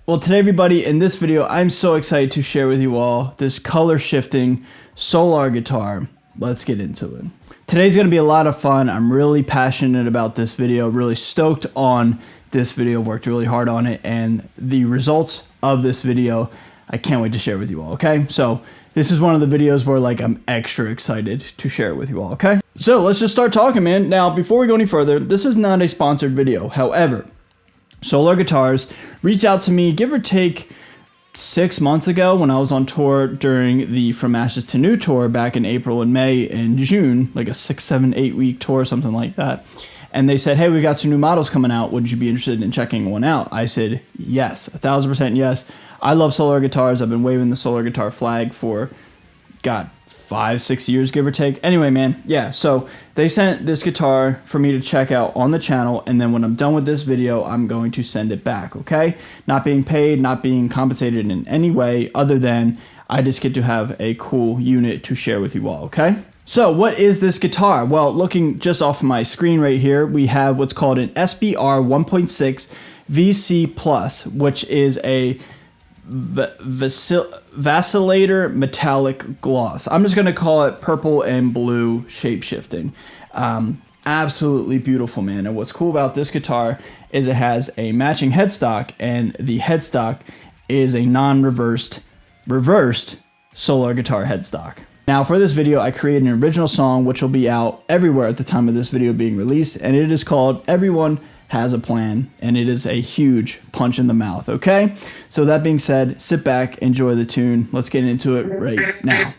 Well, today, everybody, in this video, I'm so excited to share with you all this color shifting Solar guitar. Let's get into it. Today's going to be a lot of fun. I'm really passionate about this video, really stoked on this video, worked really hard on it, and the results of this video, I can't wait to share with you all, okay? So this is one of the videos where I'm extra excited to share it with you all, okay? So let's just start talking, man. Now, before we go any further, this is not a sponsored video. However, Solar Guitars reached out to me, give or take 6 months ago when I was on tour during the From Ashes to New tour back in April and May and June, like a 6, 7, 8 week tour, something like that. And they said, hey, we got some new models coming out. Would you be interested in checking one out? I said, yes, 1,000% yes. I love Solar guitars. I've been waving the Solar guitar flag for, 5, 6 years, give or take. Anyway, man, yeah, so they sent this guitar for me to check out on the channel, and then when I'm done with this video, I'm going to send it back, okay? Not being paid, not being compensated in any way other than I just get to have a cool unit to share with you all, okay? So what is this guitar? Well, looking just off my screen right here, we have what's called an SBR 1.6 VC Plus, which is a vacillator metallic gloss. I'm just going to call it purple and blue shape shifting. Absolutely beautiful, man. And what's cool about this guitar is it has a matching headstock, and the headstock is a reversed Solar guitar headstock. Now for this video, I created an original song which will be out everywhere at the time of this video being released, and it is called Everyone Has a Plan, and it is a huge punch in the mouth, okay? So that being said, sit back, enjoy the tune. Let's get into it right now.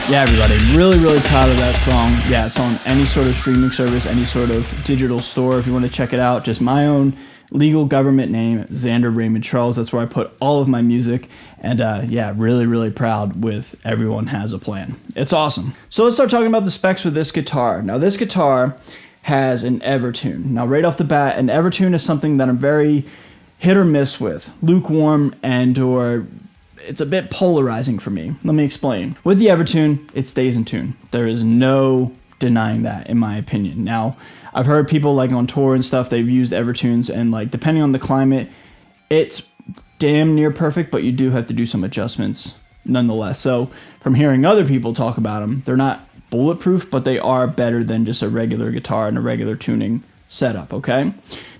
Yeah, everybody, really proud of that song. Yeah, it's on any sort of streaming service, any sort of digital store if you want to check it out. Just my own legal government name, Xander Raymond Charles. That's where I put all of my music. And yeah, really proud with Everyone Has a Plan. It's awesome. So let's start talking about the specs with this guitar. Now, this guitar has an Evertune. Now, right off the bat, an Evertune is something that I'm very hit or miss with, lukewarm or it's a bit polarizing for me. Let me explain. With the Evertune, it stays in tune. There is no denying that, in my opinion. Now, I've heard people on tour and stuff, they've used Evertunes, and depending on the climate, it's damn near perfect, but you do have to do some adjustments nonetheless. So from hearing other people talk about them, they're not bulletproof, but they are better than just a regular guitar and a regular tuning setup, okay?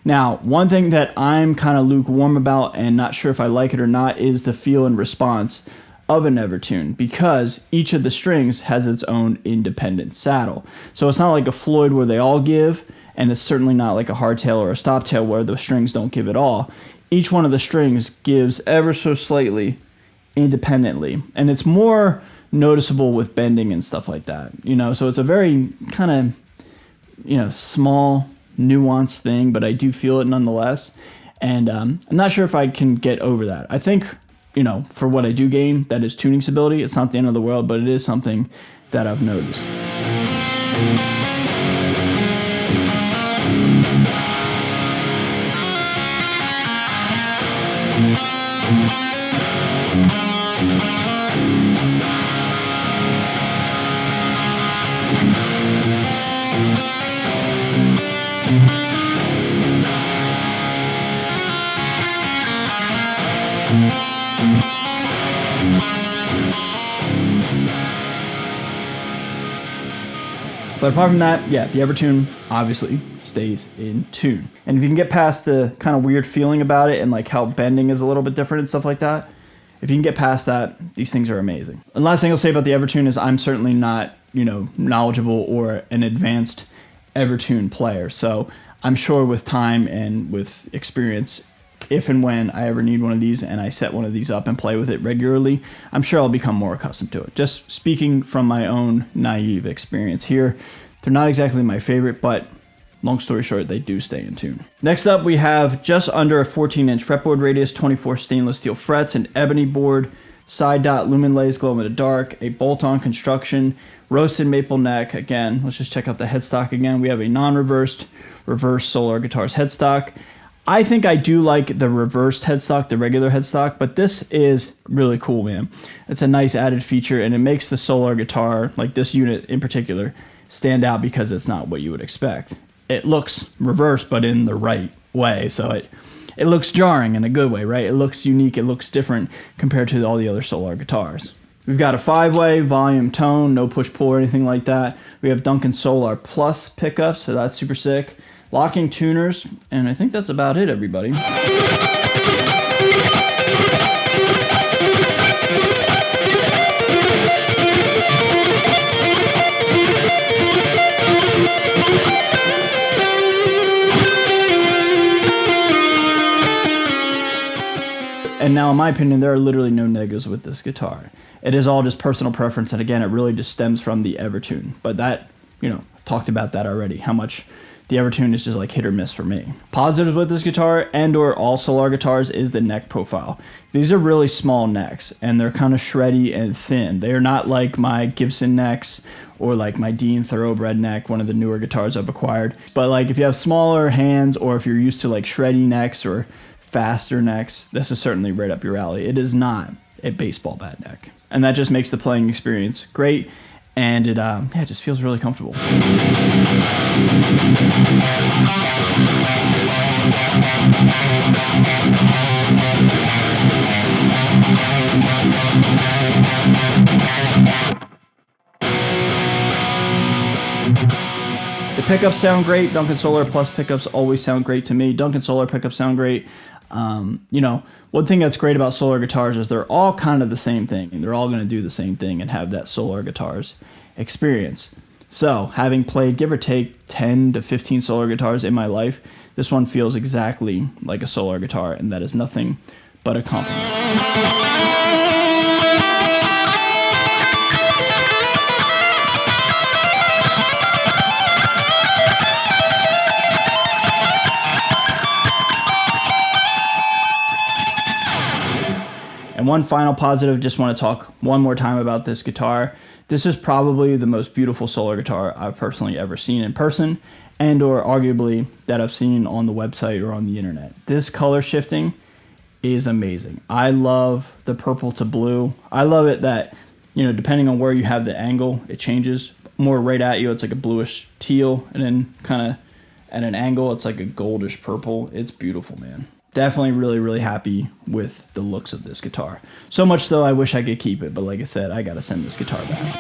Now, one thing that I'm kind of lukewarm about and not sure if I like it or not is the feel and response of an Evertune, because each of the strings has its own independent saddle. So it's not like a Floyd where they all give, and it's certainly not like a hardtail or a stoptail where the strings don't give at all. Each one of the strings gives ever so slightly independently, and it's more noticeable with bending and stuff like that, so it's a very kind of small nuanced thing, but I do feel it nonetheless, and I'm not sure if I can get over that. I think for what I do gain, that is tuning stability, it's not the end of the world, but it is something that I've noticed. But apart from that, yeah, the Evertune obviously stays in tune. And if you can get past the kind of weird feeling about it and like how bending is a little bit different and stuff like that, if you can get past that, these things are amazing. And last thing I'll say about the Evertune is I'm certainly not, knowledgeable or an advanced Evertune player. So I'm sure with time and with experience, if and when I ever need one of these and I set one of these up and play with it regularly, I'm sure I'll become more accustomed to it. Just speaking from my own naive experience here, they're not exactly my favorite, but long story short, they do stay in tune. Next up, we have just under a 14-inch fretboard radius, 24 stainless steel frets, an ebony board, side dot lumen lace glow in the dark, a bolt-on construction, roasted maple neck. Again, let's just check out the headstock again. We have a non-reversed reverse Solar Guitars headstock. I think I do like the reversed headstock, the regular headstock, but this is really cool, man. It's a nice added feature, and it makes the Solar Guitar, like this unit in particular, stand out because it's not what you would expect. It looks reversed, but in the right way, so it looks jarring in a good way, right? It looks unique, it looks different compared to all the other Solar Guitars. We've got a 5-way volume tone, no push-pull or anything like that. We have Duncan Solar Plus pickups, so that's super sick. Locking tuners, and I think that's about it, everybody. And now, in my opinion, there are literally no negatives with this guitar. It is all just personal preference, and again, it really just stems from the Evertune. But that, I've talked about that already, how much the Evertune is just like hit or miss for me. Positives with this guitar and or all Solar guitars is the neck profile. These are really small necks, and they're kind of shreddy and thin. They're not like my Gibson necks or like my Dean Thoroughbred neck, one of the newer guitars I've acquired. But like if you have smaller hands, or if you're used to like shreddy necks or faster necks, this is certainly right up your alley. It is not a baseball bat neck. And that just makes the playing experience great, and it just feels really comfortable. The pickups sound great. Duncan Solar Plus pickups always sound great to me. Duncan Solar pickups sound great. One thing that's great about Solar guitars is they're all kind of the same thing, and they're all going to do the same thing and have that Solar guitars experience. So, having played give or take 10 to 15 Solar guitars in my life, this one feels exactly like a Solar guitar, and that is nothing but a compliment. And one final positive, just want to talk one more time about this guitar. This is probably the most beautiful Solar guitar I've personally ever seen in person, and or arguably that I've seen on the website or on the internet. This color shifting is amazing. I love the purple to blue. I love it that, depending on where you have the angle, it changes. More right at you, it's like a bluish teal, and then kind of at an angle, it's like a goldish purple. It's beautiful, man. Definitely really, really happy with the looks of this guitar. So much so I wish I could keep it, but like I said, I gotta send this guitar back.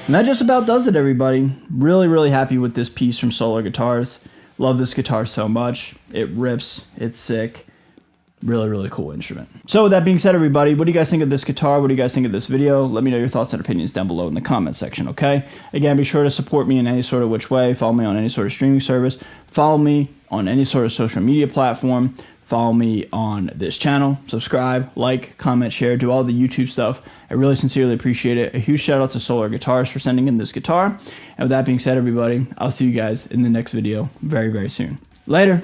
And that just about does it, everybody. Really, really happy with this piece from Solar Guitars. Love this guitar so much. It rips. It's sick. Really, really cool instrument. So with that being said, everybody, what do you guys think of this guitar? What do you guys think of this video? Let me know your thoughts and opinions down below in the comment section, okay? Again, be sure to support me in any sort of which way. Follow me on any sort of streaming service. Follow me on any sort of social media platform. Follow me on this channel. Subscribe, like, comment, share, do all the YouTube stuff. I really sincerely appreciate it. A huge shout out to Solar Guitars for sending in this guitar. And with that being said, everybody, I'll see you guys in the next video very, very soon. Later.